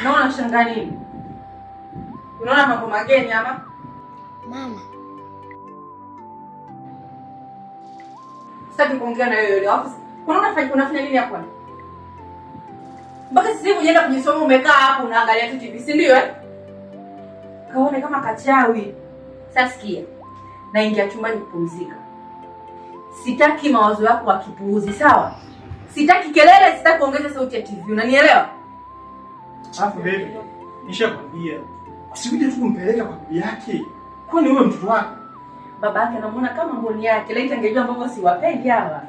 Naona shanga nini? Unaona mambo mageni ama? Mama. Sitaki kuongea na wewe leo. Unafanya nini hapo? Mpaka sasa hivi unaenda kujisoma umekaa hapo unaangalia tu TV, si ndio Kaone kama kachawi. Sasa sikia. Naingia chumbani kupumzika. Sitaki mawazo yako akipuuzi, sawa? Sitaki kelele, sitaki kuongeza sauti ya TV. Unanielewa? Alafu baby, nishakwambia usikuje tu kumpeleka kwa bibi yake. Kwani wewe mtoto wako? Baba yake anamuona kama mboni yake. Laiti angejua ambavyo siwapendi hawa.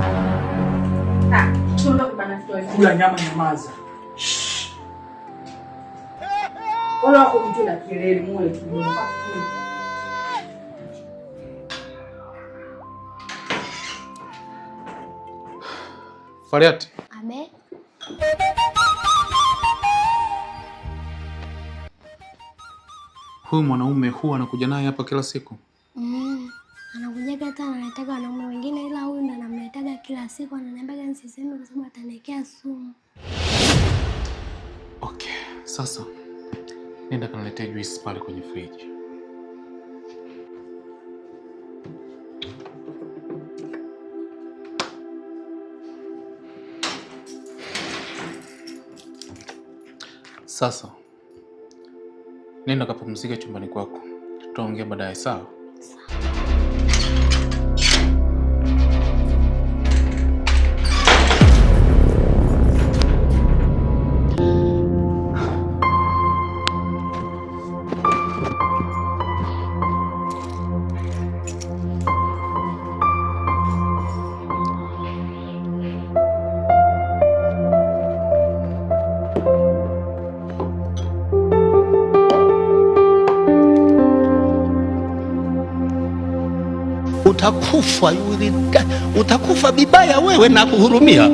Chunga kubana story. Kula nyama nyamaza. Wala wako mtu na kelele mule tu. Fariat. Ame. Huyu mwanaume huwa anakuja naye hapa kila siku? Anakuja hata anataka wanaume wengine, ila huyu ndo anamletaga kila siku, ananiambia nisiseme kwa sababu ataniwekea sumu. Okay, sasa nenda kaniletee juice pale kwenye fridge. Sasa nenda kapumzike chumbani kwako. Tutaongea baadaye, sawa? Utakufa yule, utakufa bibaya wewe, na kuhurumia.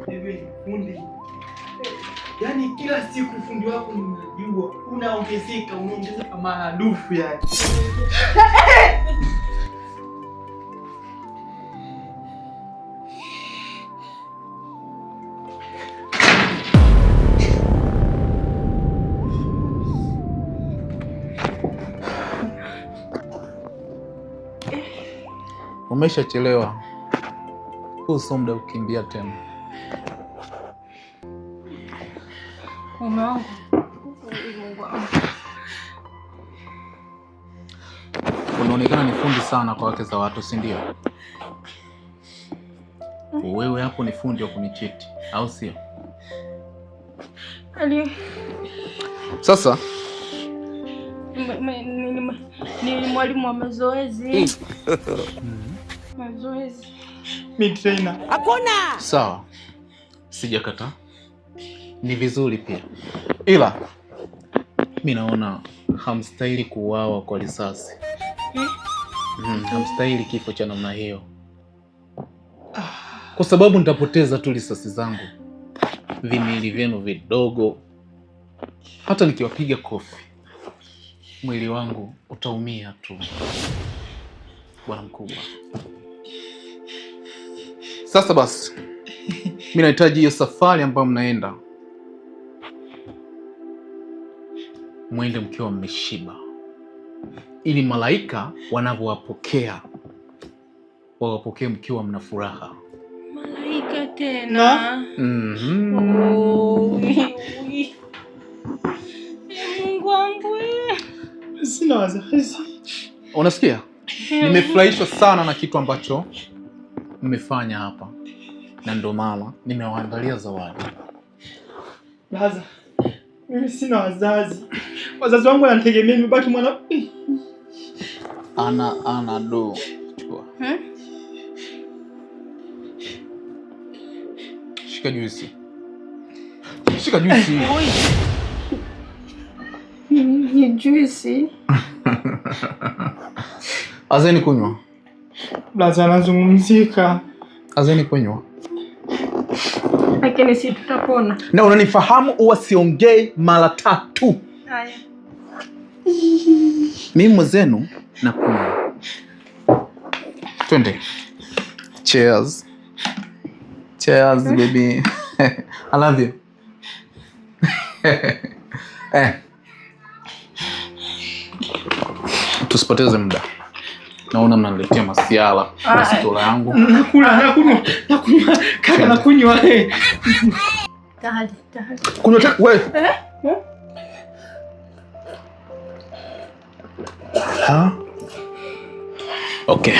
Hivi fundi. Yaani kila siku fundi wako ninajua unaongezeka maradufu yani. Umeshachelewa. Huu sio muda kukimbia tena. Mume wangu. Unaonekana ni fundi sana kwa wake za watu, si ndio? Wewe hapo ni fundi wa kunichiti, au sio? Sasa ni mwalimu wa mazoezi. Mazoezi. Mimi trainer. Hakuna. Sawa. Sijakataa. Ni vizuri pia. Ila mimi naona hamstahili kuuawa kwa risasi. Hamstahili kifo cha namna hiyo. Kwa sababu nitapoteza tu risasi zangu. Vimili vyenu vidogo. Hata nikiwapiga kofi mwili wangu utaumia tu, bwana mkubwa. Sasa basi, mimi nahitaji hiyo safari ambayo mnaenda mwende mkiwa mmeshiba, ili malaika wanavyowapokea wawapokee mkiwa mna furaha. Malaika tena? Mungu wangu. Sina wazazi. Unasikia? Nimefurahishwa sana na kitu ambacho mmefanya hapa, na ndio maana nimewaandalia zawadi. Laza, mimi sina wazazi. Wazazi wangu wananitegemea, nimebaki mwana. Ana do. Chukua. Shika juisi. Shika juisi. Ni juisi. Azeni kunywa. Laza anazungumzika. Azeni kunywa. Lakini si tutapona. Na unanifahamu, huwa siongei mara 3. Haya. Mimi mwenzenu na kunywa. Twende. Cheers. Cheers, baby. I love you. Tusipoteze muda. Naona mnaniletea masiala kwa stola yangu. Nakunywa. Kaka nakunywa. Tahali. Kunywa tena wewe. Ha? Okay.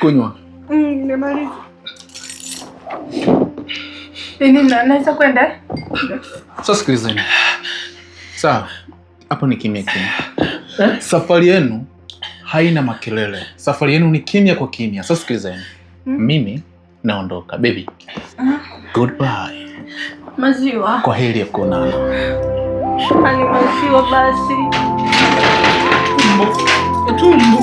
Kunywa. Nimemaliza. Naweza kwenda? Sasa sikilizeni. Sawa. Hapo ni kimya. Safari yenu haina makelele. Safari yenu ni kimya kwa kimya. Sasa sikilizeni. Mimi naondoka, baby. Goodbye. Maziwa. Kwa heri ya kuonana. Ani maziwa basi. Tumbo.